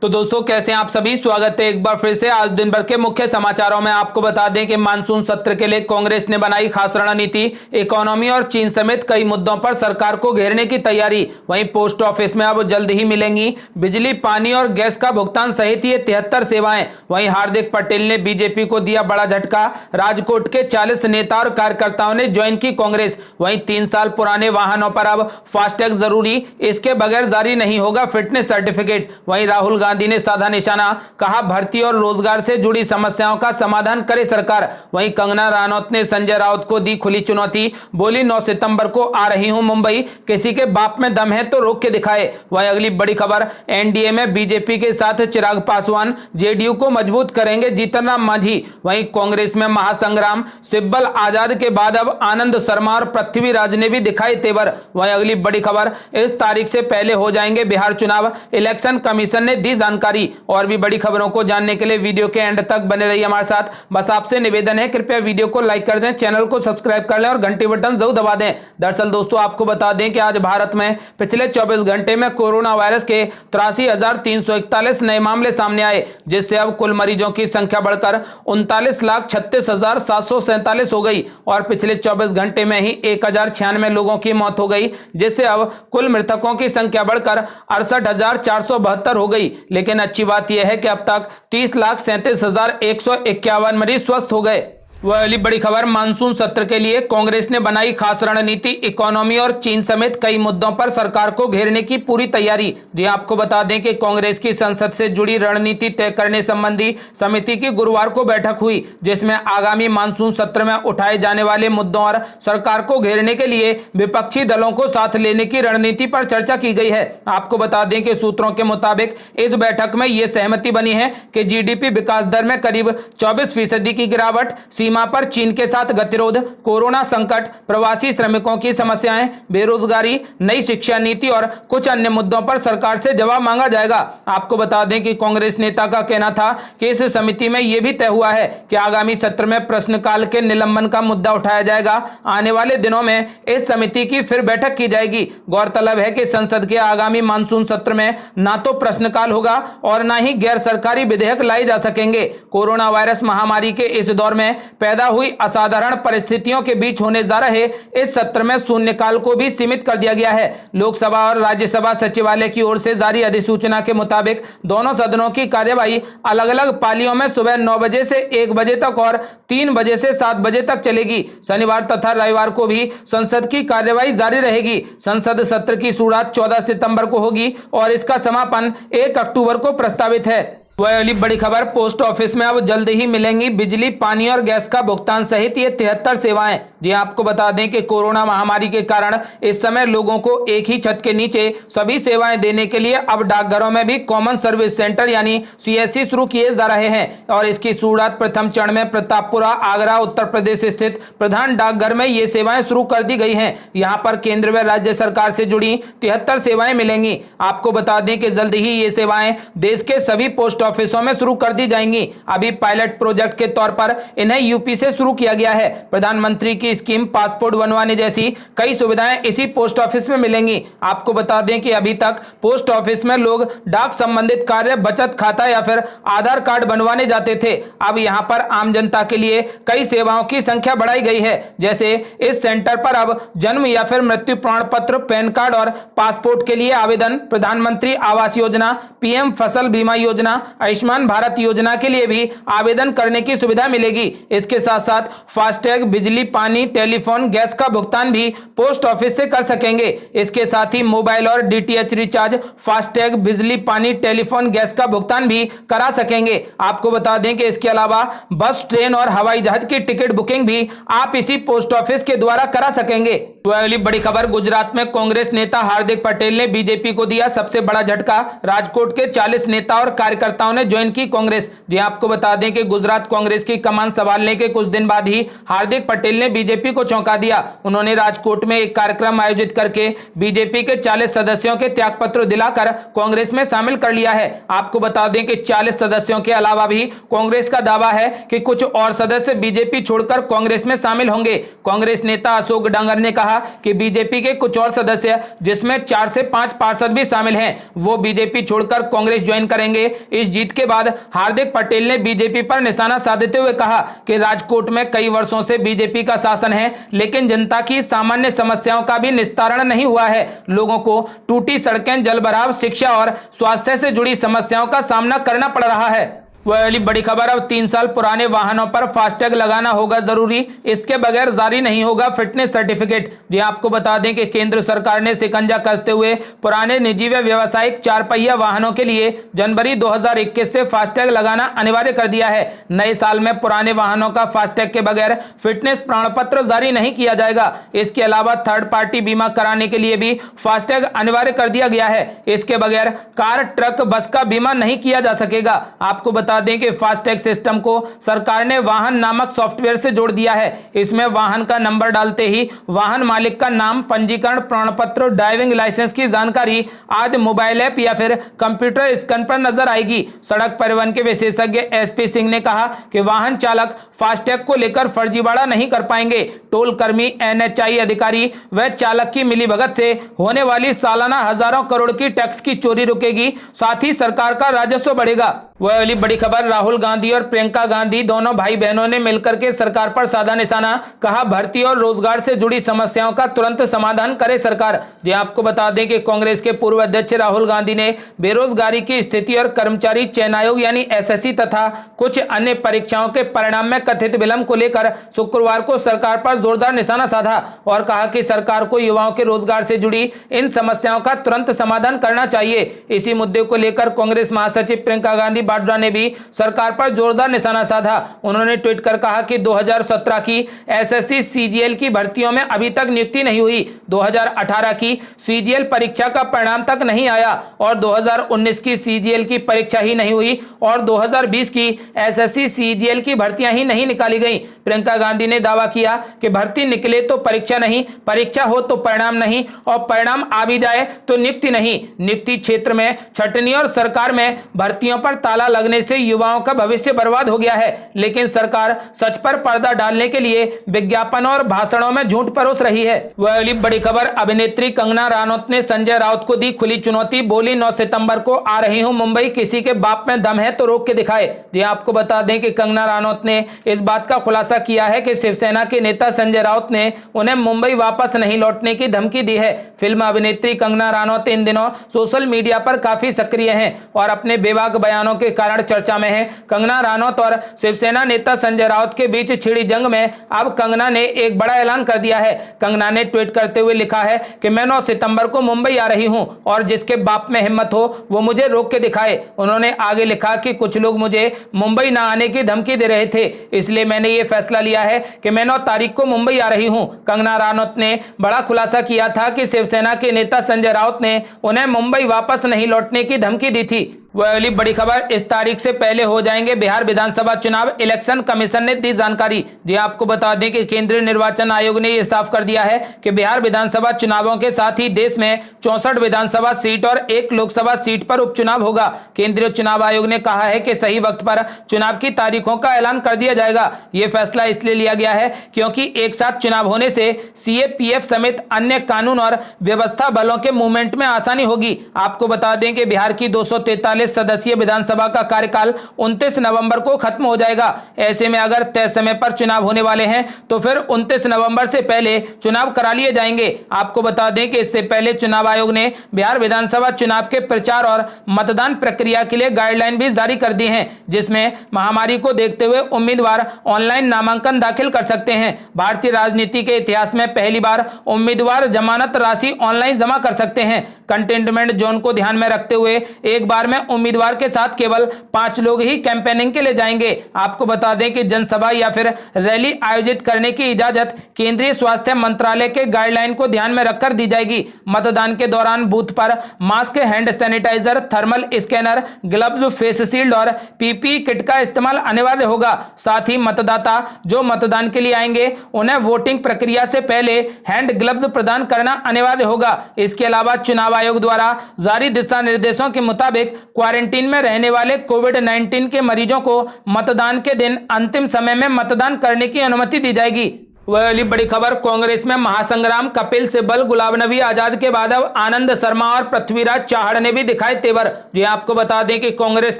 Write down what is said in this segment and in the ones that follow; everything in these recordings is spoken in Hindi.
तो दोस्तों कैसे हैं आप सभी। स्वागत है एक बार फिर से। आज दिन भर के मुख्य समाचारों में आपको बता दें कि मानसून सत्र के लिए कांग्रेस ने बनाई खास रणनीति। इकोनॉमी और चीन समेत कई मुद्दों पर सरकार को घेरने की तैयारी। वहीं पोस्ट ऑफिस में अब जल्द ही मिलेंगी बिजली, पानी और गैस का भुगतान सहित ये 73 सेवाएं। वहीं हार्दिक पटेल ने बीजेपी को दिया बड़ा झटका। राजकोट के 40 नेता और कार्यकर्ताओं ने ज्वाइन की कांग्रेस। वहीं 3 साल पुराने वाहनों पर अब फास्टैग जरूरी, इसके बगैर जारी नहीं होगा फिटनेस सर्टिफिकेट। वहीं राहुल गांधी ने साधा निशाना, कहा भर्ती और रोजगार से जुड़ी समस्याओं का समाधान करे सरकार। वहीं कंगना रनौत ने संजय राउत को दी खुली चुनौती, बोली 9 सितंबर को आ रही हूं मुंबई, किसी के बाप में दम है तो रोक के दिखाए। वहीं अगली बड़ी खबर, एनडीए में बीजेपी के साथ चिराग पासवान, जेडीयू को मजबूत करेंगे जीतन राम मांझी। वहीं कांग्रेस में महासंग्राम, सिब्बल आजाद के बाद अब आनंद शर्मा और पृथ्वीराज ने भी दिखाई तेवर। वहीं अगली बड़ी खबर, इस तारीख से पहले हो जाएंगे बिहार चुनाव, इलेक्शन कमीशन ने दी जानकारी। और भी बड़ी खबरों को जानने के लिए वीडियो के एंड तक बने रहिए हमारे साथ। बस आपसे निवेदन है, कृपया वीडियो को लाइक कर दें, चैनल को सब्सक्राइब कर लें और घंटी बटन जरूर दबा दें। दरअसल दोस्तों आपको बता दें कि आज भारत में पिछले 24 घंटे में कोरोना वायरस के 83,341 नए मामले सामने आए, जिससे अब कुल मरीजों की संख्या बढ़कर 39,36,747 हो गई और पिछले 24 घंटे में ही 1,096 लोगों की मौत हो गई, जिससे अब कुल मृतकों की संख्या बढ़कर 68,472 हो गई। लेकिन अच्छी बात यह है कि अब तक 30,37,151 मरीज स्वस्थ हो गए। वह अगली बड़ी खबर, मानसून सत्र के लिए कांग्रेस ने बनाई खास रणनीति। इकोनॉमी और चीन समेत कई मुद्दों पर सरकार को घेरने की पूरी तैयारी। जी आपको बता दें कि कांग्रेस की संसद से जुड़ी रणनीति तय करने संबंधी समिति की गुरुवार को बैठक हुई, जिसमें आगामी मानसून सत्र में उठाए जाने वाले मुद्दों और सरकार को घेरने के लिए विपक्षी दलों को साथ लेने की रणनीति पर चर्चा की गई है। आपको बता दें कि सूत्रों के मुताबिक इस बैठक में यह सहमति बनी है कि जीडीपी विकास दर में करीब 24% की गिरावट, सीमा पर चीन के साथ गतिरोध, कोरोना संकट, प्रवासी श्रमिकों की समस्याएं, बेरोजगारी, नई शिक्षा नीति और कुछ अन्य मुद्दों पर सरकार से जवाब मांगा जाएगा। आपको बता दें कि कांग्रेस नेता का कहना था कि इस समिति में यह भी तय हुआ है कि आगामी सत्र में प्रश्नकाल के निलंबन का मुद्दा उठाया जाएगा। आने वाले दिनों में इस समिति की फिर बैठक की जाएगी। गौरतलब है कि संसद के आगामी मानसून सत्र में ना तो प्रश्नकाल होगा और ना ही गैर सरकारी विधेयक लाए जा सकेंगे। कोरोना वायरस महामारी के इस दौर में पैदा हुई असाधारण परिस्थितियों के बीच होने जा रहे इस सत्र में शून्यकाल को भी सीमित कर दिया गया है। लोकसभा और राज्यसभा सचिवालय की ओर से जारी अधिसूचना के मुताबिक दोनों सदनों की कार्यवाही अलग अलग पालियों में सुबह 9 बजे से 1 बजे तक और 3 बजे से 7 बजे तक चलेगी। शनिवार तथा रविवार को भी संसद की कार्यवाही जारी रहेगी। संसद सत्र की शुरुआत 14 सितंबर को होगी और इसका समापन 1 अक्टूबर को प्रस्तावित है। वह अगली बड़ी खबर, पोस्ट ऑफिस में अब जल्द ही मिलेंगी बिजली, पानी और गैस का भुगतान सहित ये 73 सेवाएं। जी आपको बता दें कि कोरोना महामारी के कारण इस समय लोगों को एक ही छत के नीचे सभी सेवाएं देने के लिए अब डाकघरों में भी कॉमन सर्विस सेंटर यानी सीएससी शुरू किए जा रहे हैं और इसकी शुरुआत प्रथम चरण में प्रतापपुरा, आगरा, उत्तर प्रदेश स्थित प्रधान डाकघर में ये सेवाएं शुरू कर दी गई हैं। यहाँ पर केंद्र व राज्य सरकार से जुड़ी 73 सेवाएं मिलेंगी। आपको बता दें कि जल्द ही ये सेवाएं देश के सभी पोस्ट ऑफिसों में शुरू कर दी जाएंगी। अभी पायलट प्रोजेक्ट के तौर पर इन्हें यूपी से शुरू किया गया है। प्रधानमंत्री की स्कीम, पासपोर्ट बनवाने जैसी कई सुविधाएं इसी पोस्ट ऑफिस में मिलेंगी। आपको बता दें कि अभी तक पोस्ट ऑफिस में लोग डाक संबंधित कार्य, बचत खाता या फिर आधार कार्ड बनवाने जाते थे। अब यहां पर आम जनता के लिए कई सेवाओं की संख्या बढ़ाई गई है। जैसे इस सेंटर पर अब जन्म या फिर मृत्यु प्रमाण पत्र, पैन कार्ड और पासपोर्ट के लिए आवेदन, प्रधानमंत्री आवास योजना, पीएम फसल बीमा योजना, आयुष्मान भारत योजना के लिए भी आवेदन करने की सुविधा मिलेगी। इसके साथ साथ फास्टैग, बिजली, पानी, टेलीफोन, गैस का भुगतान भी पोस्ट ऑफिस से कर सकेंगे। इसके साथ ही मोबाइल और डीटीएच रिचार्ज, फास्टैग, बिजली, पानी, टेलीफोन, गैस का भुगतान भी करा सकेंगे। आपको बता दें कि इसके अलावा बस, ट्रेन और हवाई जहाज की टिकट बुकिंग भी आप इसी पोस्ट ऑफिस के द्वारा करा सकेंगे। तो अगली बड़ी खबर, गुजरात में कांग्रेस नेता हार्दिक पटेल ने बीजेपी को दिया सबसे बड़ा झटका। राजकोट के 40 नेता और कार्यकर्ता कार्यकर्ताओं ने ज्वाइन की कांग्रेस। जी आपको बता दें कि गुजरात कांग्रेस की कमान संभालने के कुछ दिन बाद ही हार्दिक पटेल ने बीजेपी को चौंका दिया। उन्होंने राजकोट में एक कार्यक्रम आयोजित करके बीजेपी के 40 सदस्यों के त्यागपत्र दिलाकर कांग्रेस में शामिल कर लिया है। आपको बता दें कि 40 सदस्यों के अलावा भी कांग्रेस का दावा है कि कुछ और सदस्य बीजेपी छोड़कर कांग्रेस में शामिल होंगे। कांग्रेस नेता अशोक डांगर ने कहा कि बीजेपी के कुछ और सदस्य, जिसमें 4 से 5 पार्षद भी शामिल हैं, वो बीजेपी छोड़कर कांग्रेस ज्वाइन करेंगे। इस जीत के बाद हार्दिक पटेल ने बीजेपी पर निशाना साधते हुए कहा कि राजकोट में कई वर्षों से बीजेपी का शासन है, लेकिन जनता की सामान्य समस्याओं का भी निस्तारण नहीं हुआ है। लोगों को टूटी सड़कें, जलभराव, शिक्षा और स्वास्थ्य से जुड़ी समस्याओं का सामना करना पड़ रहा है। वह अगली बड़ी खबर, अब 3 साल पुराने वाहनों पर फास्टैग लगाना होगा जरूरी, इसके बगैर जारी नहीं होगा फिटनेस सर्टिफिकेट। जी आपको बता दें कि केंद्र सरकार ने शिकंजा कसते हुए पुराने निजी व व्यावसायिक 4 पहिया वाहनों के लिए जनवरी 2021 से फास्टैग लगाना अनिवार्य कर दिया है। नए साल में पुराने वाहनों का फास्टैग के बगैर फिटनेस प्रमाण पत्र जारी नहीं किया जाएगा। इसके अलावा थर्ड पार्टी बीमा कराने के लिए भी फास्टैग अनिवार्य कर दिया गया है। इसके बगैर कार, ट्रक, बस का बीमा नहीं किया जा सकेगा। आपको बता दें कि फास्टैग सिस्टम को सरकार ने वाहन नामक सॉफ्टवेयर से जोड़ दिया है। इसमें वाहन का नंबर डालते ही वाहन मालिक का नाम, पंजीकरण प्रमाण पत्र, ड्राइविंग लाइसेंस की जानकारी आदि मोबाइल ऐप या फिर कंप्यूटर स्कैन पर नजर आएगी। सड़क परिवहन के विशेषज्ञ एसपी सिंह ने कहा कि वाहन चालक फास्टैग को लेकर फर्जीवाड़ा नहीं कर पाएंगे। टोल कर्मी, एनएचआई अधिकारी व चालक की मिलीभगत से होने वाली सालाना हजारों करोड़ की टैक्स की चोरी रुकेगी, साथ ही सरकार का राजस्व बढ़ेगा। वह अगली बड़ी खबर, राहुल गांधी और प्रियंका गांधी दोनों भाई बहनों ने मिलकर के सरकार पर साधा निशाना, कहा भर्ती और रोजगार से जुड़ी समस्याओं का तुरंत समाधान करे सरकार। जी आपको बता दें कि कांग्रेस के पूर्व अध्यक्ष राहुल गांधी ने बेरोजगारी की स्थिति और कर्मचारी चयन आयोग यानी एसएससी तथा कुछ अन्य परीक्षाओं के परिणाम में कथित विलंब को लेकर शुक्रवार को सरकार पर जोरदार निशाना साधा और कहा कि सरकार को युवाओं के रोजगार से जुड़ी इन समस्याओं का तुरंत समाधान करना चाहिए। इसी मुद्दे को लेकर कांग्रेस महासचिव प्रियंका गांधी वाड्रा ने भी सरकार पर जोरदार निशाना साधा। उन्होंने ट्वीट कर कहा कि 2017 की एसएससी सीजीएल की भर्तियों में अभी तक नियुक्ति नहीं हुई, 2018 की सीजीएल परीक्षा का परिणाम तक नहीं आया और 2019 की सीजीएल की परीक्षा ही नहीं हुई और 2020 की एसएससी सीजीएल की भर्तियां ही नहीं निकाली गई। प्रियंका गांधी ने दावा किया कि भर्ती निकले तो परीक्षा नहीं, परीक्षा हो तो परिणाम नहीं और परिणाम आ भी जाए तो नियुक्ति नहीं। नियुक्ति क्षेत्र में छटनी और सरकार में भर्तियों पर ताला लगने से युवाओं का भविष्य बर्बाद हो गया है, लेकिन सरकार सच पर पर्दा डालने के लिए विज्ञापन और भाषणों में झूठ परोस रही है। वह अगली बड़ी खबर, अभिनेत्री कंगना रनौत ने संजय राउत को दी खुली चुनौती, बोली 9 सितंबर को आ रही हूं मुंबई, किसी के बाप में दम है तो रोक के दिखाए। जी आपको बता दें कि कंगना रनौत ने इस बात का खुलासा किया है कि शिवसेना के नेता संजय राउत ने उन्हें मुंबई वापस नहीं लौटने की धमकी दी है। फिल्म अभिनेत्री कंगना रनौत इन दिनों सोशल मीडिया पर काफी सक्रिय हैं और अपने बेबाक बयानों के कारण चर्चा में है। कंगना रनौत और शिवसेना नेता संजय राउत के बीच छिड़ी जंग में अब कंगना ने एक बड़ा ऐलान कर दिया है। कंगना ने ट्वीट करते हुए लिखा है कि मैं 9 सितंबर को मुंबई आ रही हूं और जिसके बाप में हिम्मत हो वो मुझे रोक के दिखाए। उन्होंने आगे लिखा कि कुछ लोग मुझे मुंबई ना आने की धमकी दे रहे थे, इसलिए मैंने ये फैसला लिया है कि मैं 9 तारीख को मुंबई आ रही हूं। कंगना रनौत ने बड़ा खुलासा किया था कि शिवसेना के नेता संजय राउत ने उन्हें मुंबई वापस नहीं लौटने की धमकी दी थी। वह अगली बड़ी खबर, इस तारीख से पहले हो जाएंगे बिहार विधानसभा चुनाव, इलेक्शन कमीशन ने दी जानकारी। जी आपको बता दें कि केंद्रीय निर्वाचन आयोग ने यह साफ कर दिया है कि बिहार विधानसभा चुनावों के साथ ही देश में 64 विधानसभा सीट और 1 लोकसभा सीट पर उपचुनाव होगा। केंद्रीय चुनाव आयोग ने कहा है कि सही वक्त पर चुनाव की तारीखों का ऐलान कर दिया जाएगा। यह फैसला इसलिए लिया गया है क्योंकि एक साथ चुनाव होने से सीएपीएफ समेत अन्य कानून और व्यवस्था बलों के मूवमेंट में आसानी होगी। आपको बता दें कि बिहार की 243 सदस्यीय विधानसभा का कार्यकाल 29 नवंबर को खत्म हो जाएगा। ऐसे में अगर तय समय पर चुनाव होने वाले हैं तो फिर 29 नवंबर से पहले चुनाव करा लिए जाएंगे। आपको बता दें कि इससे पहले चुनाव आयोग ने बिहार विधानसभा चुनाव के प्रचार और मतदान प्रक्रिया के लिए गाइडलाइन भी जारी कर दी है, जिसमें महामारी को देखते हुए उम्मीदवार ऑनलाइन नामांकन दाखिल कर सकते हैं। भारतीय राजनीति के इतिहास में पहली बार उम्मीदवार जमानत राशि ऑनलाइन जमा कर सकते हैं। कंटेनमेंट जोन को ध्यान में रखते हुए एक बार में उम्मीदवार के साथ केवल 5 लोग ही कैंपेनिंग के लिए जाएंगे। आपको बता दें कि जनसभा या फिर रैली आयोजित करने की इजाजत केंद्रीय स्वास्थ्य मंत्रालय के गाइडलाइन को ध्यान में रखकर दी जाएगी। मतदान के दौरान बूथ पर mask, hand sanitiser, thermal scanner, gloves, face shield और पीपीई किट का इस्तेमाल अनिवार्य होगा। साथ ही मतदाता जो मतदान के लिए आएंगे उन्हें वोटिंग प्रक्रिया से पहले हैंड ग्लव्स प्रदान करना अनिवार्य होगा। इसके अलावा चुनाव आयोग द्वारा जारी दिशा निर्देशों के मुताबिक क्वारंटीन में रहने वाले कोविड-19 के मरीजों को मतदान के दिन अंतिम समय में मतदान करने की अनुमति दी जाएगी। वह अगली बड़ी खबर, कांग्रेस में महासंग्राम, कपिल सिब्बल, गुलाब नबी आजाद के बाद अब आनंद शर्मा और पृथ्वीराज चव्हाण ने भी दिखाए तेवर। जी आपको बता दें कि कांग्रेस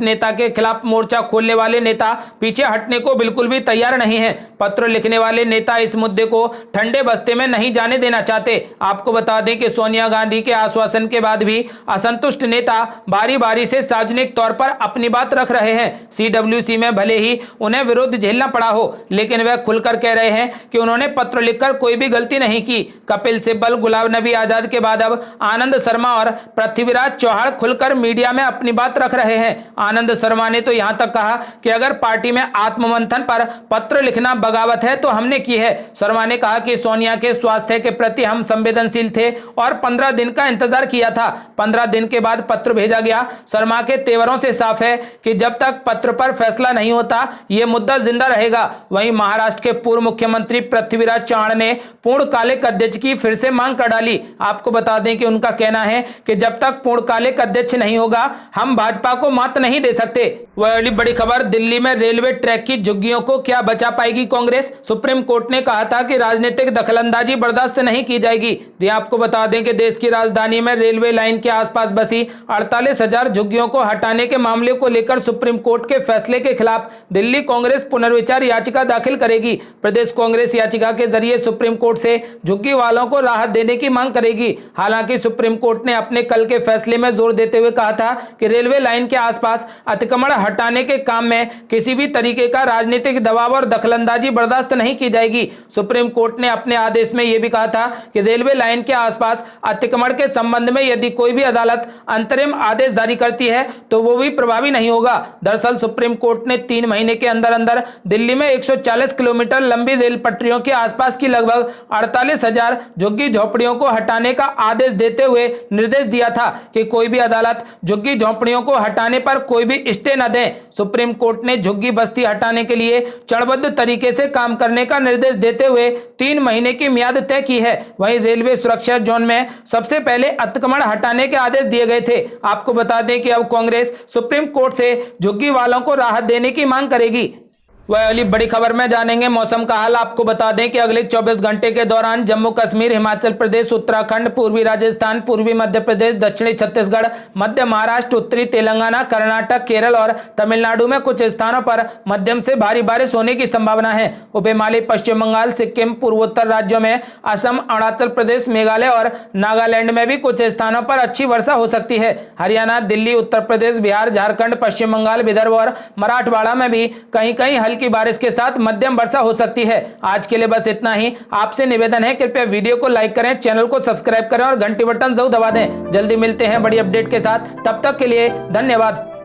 नेता के खिलाफ मोर्चा खोलने वाले नेता पीछे हटने को बिल्कुल भी तैयार नहीं है। पत्र लिखने वाले नेता इस मुद्दे को ठंडे बस्ते में नहीं जाने देना चाहते। आपको बता दें कि सोनिया गांधी के आश्वासन के बाद भी असंतुष्ट नेता बारी बारी से सार्वजनिक तौर पर अपनी बात रख रहे हैं। सीडब्ल्यूसी में भले ही उन्हें विरोध झेलना पड़ा हो, लेकिन वह खुलकर कह रहे हैं कि उन्होंने पत्र लिखकर कोई भी गलती नहीं की। कपिल सिब्बल, गुलाब नबी आजाद के बाद अब आनंद शर्मा और पृथ्वीराज चव्हाण खुलकर मीडिया में अपनी बात रख रहे हैं। आनंद शर्मा ने तो यहां तक कहा कि अगर पार्टी में आत्ममंथन पर पत्र लिखना बगावत है तो हमने की है। शर्मा ने कहा कि सोनिया के स्वास्थ्य के प्रति हम संवेदनशील थे और 15 दिन का इंतजार किया था। 15 दिन के बाद पत्र भेजा गया। शर्मा के तेवरों से साफ है कि जब तक पत्र पर फैसला नहीं होता यह मुद्दा जिंदा रहेगा। वहीं महाराष्ट्र के पूर्व मुख्यमंत्री पृथ्वीराज चव्हाण ने पूर्णकालिक अध्यक्ष की फिर से मांग कर डाली। आपको बता दें कि उनका कहना है कि जब तक पूर्णकालिक अध्यक्ष नहीं होगा हम भाजपा को मात नहीं दे सकते। वह अगली बड़ी खबर, दिल्ली में रेलवे ट्रैक की झुग्गियों को क्या बचा पाएगी कांग्रेस। सुप्रीम कोर्ट ने कहा था कि राजनीतिक दखलंदाजी बर्दाश्त नहीं की जाएगी। आपको बता दें कि देश की राजधानी में रेलवे लाइन के आसपास बसी 48,000 झुग्गियों को हटाने के मामले को लेकर सुप्रीम कोर्ट के फैसले के खिलाफ दिल्ली कांग्रेस पुनर्विचार याचिका दाखिल करेगी। प्रदेश कांग्रेस याचिका के जरिए सुप्रीम कोर्ट से झुग्गी वालों को राहत देने की मांग करेगी। हालांकि सुप्रीम कोर्ट ने अपने कल के फैसले में जोर देते हुए कहा था कि रेलवे लाइन के आसपास अतिक्रमण हटाने के काम में किसी भी तरीके का राजनीतिक दबाव और दखलंदाजी बर्दाश्त नहीं की जाएगी। सुप्रीम कोर्ट ने अपने आदेश में यह भी कहा था कि रेलवे लाइन के आसपास अतिक्रमण के संबंध में यदि कोई भी अदालत अंतरिम आदेश जारी करती है तो वो भी प्रभावी नहीं होगा। दरअसल सुप्रीम कोर्ट ने 3 महीने के अंदर अंदर दिल्ली में 140 किलोमीटर लंबी रेल पटरियों के आसपास की लगभग 48,000 झुग्गी झोपड़ियों को हटाने का आदेश देते हुए निर्देश दिया था कि कोई भी अदालत झुग्गी झोपड़ियों को हटाने पर कोई भी स्टे न दे। सुप्रीम कोर्ट ने झुग्गी बस्ती हटाने के लिए चरणबद्ध तरीके से काम करने का निर्देश देते हुए 3 महीने की मियाद तय की है। वहीं रेलवे सुरक्षा जोन में सबसे पहले अतिक्रमण हटाने के आदेश दिए गए थे। आपको बता दें कि अब कांग्रेस सुप्रीम कोर्ट से झुग्गी वालों को राहत देने की मांग करेगी। वह अगली बड़ी खबर में जानेंगे मौसम का हाल। आपको बता दें कि अगले 24 घंटे के दौरान जम्मू कश्मीर, हिमाचल प्रदेश, उत्तराखंड, पूर्वी राजस्थान, पूर्वी मध्य प्रदेश, दक्षिणी छत्तीसगढ़, मध्य महाराष्ट्र, उत्तरी तेलंगाना, कर्नाटक, केरल और तमिलनाडु में कुछ स्थानों पर मध्यम से भारी बारिश होने की संभावना है। उपहिमालय पश्चिम बंगाल, सिक्किम, पूर्वोत्तर राज्यों में असम, अरुणाचल प्रदेश, मेघालय और नागालैंड में भी कुछ स्थानों पर अच्छी वर्षा हो सकती है। हरियाणा, दिल्ली, उत्तर प्रदेश, बिहार, झारखंड, पश्चिम बंगाल, विदर्भ और मराठवाड़ा में भी कहीं कहीं हल्की बारिश के साथ मध्यम वर्षा हो सकती है। आज के लिए बस इतना ही। आपसे निवेदन है कृपया वीडियो को लाइक करें, चैनल को सब्सक्राइब करें और घंटी बटन जरूर दबा दें। जल्दी मिलते हैं बड़ी अपडेट के साथ, तब तक के लिए धन्यवाद।